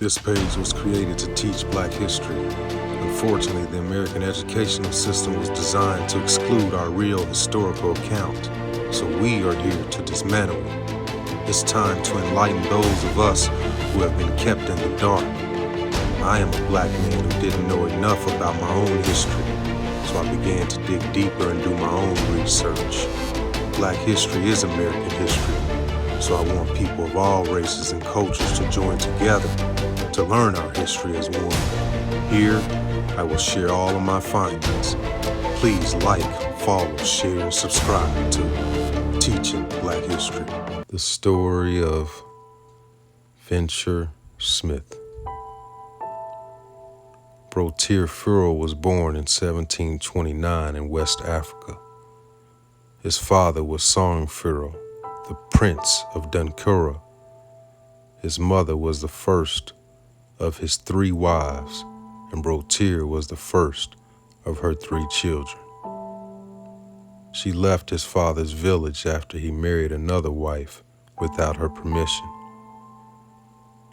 This page was created to teach Black history. Unfortunately, the American educational system was designed to exclude our real historical account, so we are here to dismantle it. It's time to enlighten those of us who have been kept in the dark. I am a Black man who didn't know enough about my own history, so I began to dig deeper and do my own research. Black history is American history, so I want people of all races and cultures to join together to learn our history as one. Here, I will share all of my findings. Please like, follow, share, and subscribe to Teaching Black History. The story of Venture Smith. Brotteer Furrow was born in 1729 in West Africa. His father was Song Furrow, the Prince of Dunkura. His mother was the first of his 3 wives, and Brotteer was the first of her 3 children. She left his father's village after he married another wife without her permission.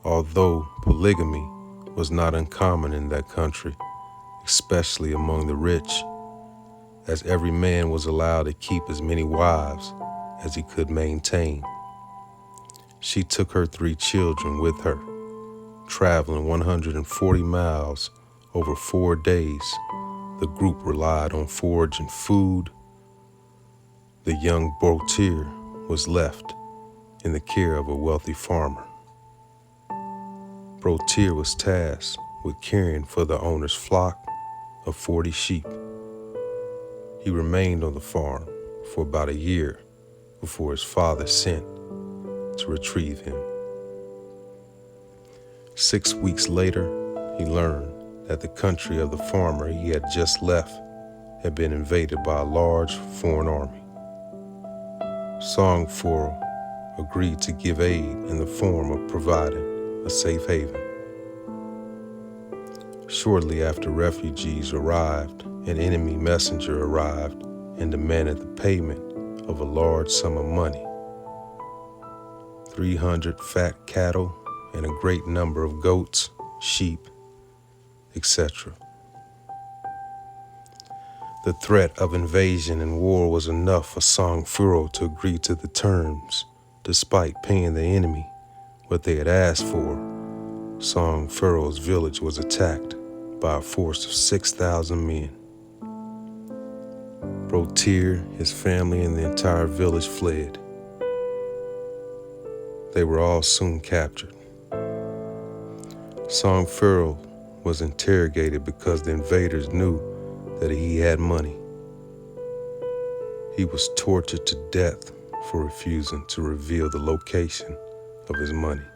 Although polygamy was not uncommon in that country, especially among the rich, as every man was allowed to keep as many wives as he could maintain. She took her 3 children with her, traveling 140 miles over 4 days. The group relied on foraging food. The young Brotteer was left in the care of a wealthy farmer. Brotteer was tasked with caring for the owner's flock of 40 sheep. He remained on the farm for about a year before his father sent to retrieve him. 6 weeks later, he learned that the country of the farmer he had just left had been invaded by a large foreign army. Song Furrow agreed to give aid in the form of providing a safe haven. Shortly after refugees arrived, an enemy messenger arrived and demanded the payment of a large sum of money. 300 fat cattle and a great number of goats, sheep, etc. The threat of invasion and war was enough for Song Furrow to agree to the terms. Despite paying the enemy what they had asked for, Song Furrow's village was attacked by a force of 6,000 men. Brotteer, his family, and the entire village fled. They were all soon captured. Song Furrow was interrogated because the invaders knew that he had money. He was tortured to death for refusing to reveal the location of his money.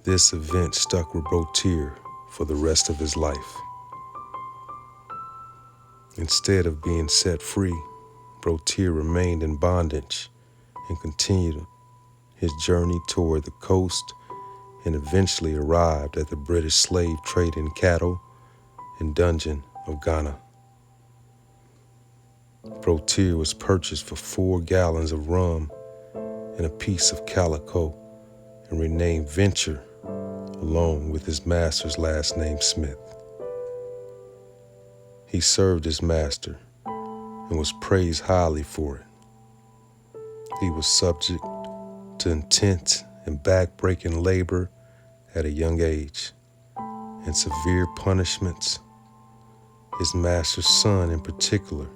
This event stuck with Brotteer for the rest of his life. Instead of being set free, Brotteer remained in bondage and continued his journey toward the coast and eventually arrived at the British slave trading cattle and dungeon of Ghana. Brotteer was purchased for 4 gallons of rum and a piece of calico and renamed Venture along with his master's last name Smith. He served his master and was praised highly for it. He was subject to intense and back-breaking labor at a young age and severe punishments. His master's son in particular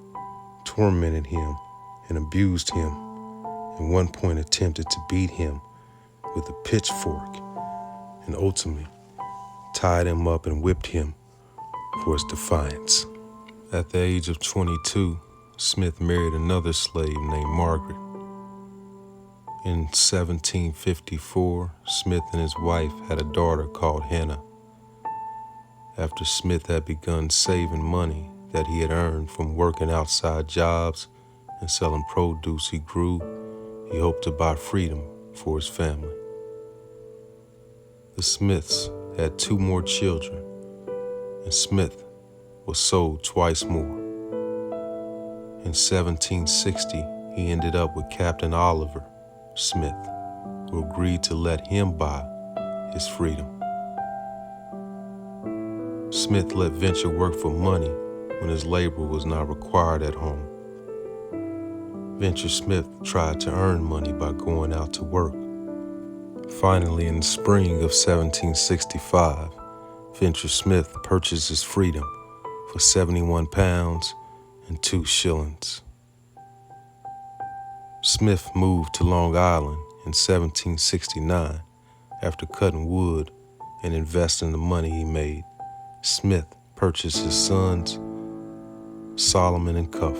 tormented him and abused him, and one point attempted to beat him with a pitchfork and ultimately tied him up and whipped him for his defiance. At the age of 22, Smith married another slave named Margaret. In 1754, Smith and his wife had a daughter called Hannah. After Smith had begun saving money that he had earned from working outside jobs and selling produce he grew, he hoped to buy freedom for his family. The Smiths had 2 more children, and Smith was sold twice more. In 1760, he ended up with Captain Oliver Smith, who agreed to let him buy his freedom. Smith let Venture work for money when his labor was not required at home. Venture Smith tried to earn money by going out to work. Finally, in the spring of 1765, Venture Smith purchased his freedom for 71 pounds and 2 shillings. Smith moved to Long Island in 1769 after cutting wood and investing the money he made. Smith purchased his sons, Solomon and Cuff.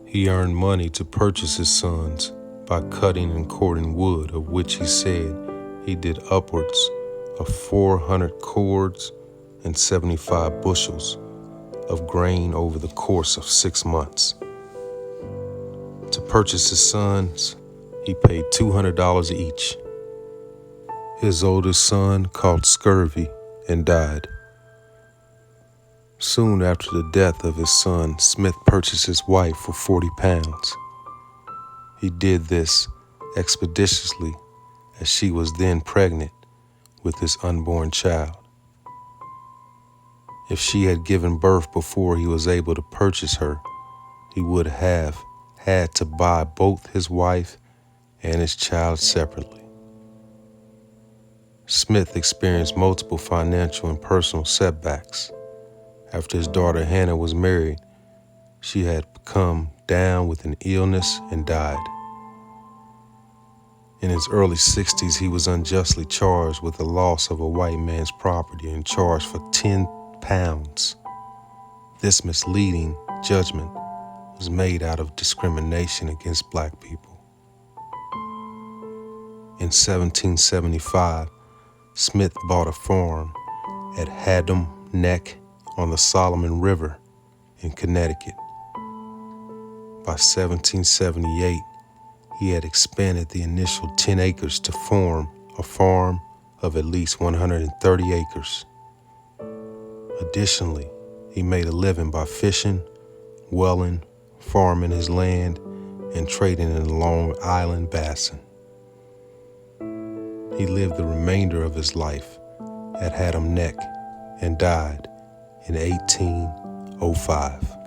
He earned money to purchase his sons by cutting and cording wood, of which he said he did upwards of 400 cords and 75 bushels of grain over the course of 6 months. To purchase his sons, he paid $200 each. His oldest son caught scurvy and died. Soon after the death of his son, Smith purchased his wife for 40 pounds. He did this expeditiously as she was then pregnant with his unborn child. If she had given birth before he was able to purchase her, he would have had to buy both his wife and his child separately. Smith experienced multiple financial and personal setbacks. After his daughter Hannah was married, she had come down with an illness and died. In his early 60s, he was unjustly charged with the loss of a white man's property and charged for 10 pounds. This misleading judgment was made out of discrimination against black people. In 1775, Smith bought a farm at Haddam Neck on the Solomon River in Connecticut. By 1778, he had expanded the initial 10 acres to form a farm of at least 130 acres. Additionally, he made a living by fishing, welling, farming his land, and trading in the Long Island Basin. He lived the remainder of his life at Haddam Neck and died in 1805.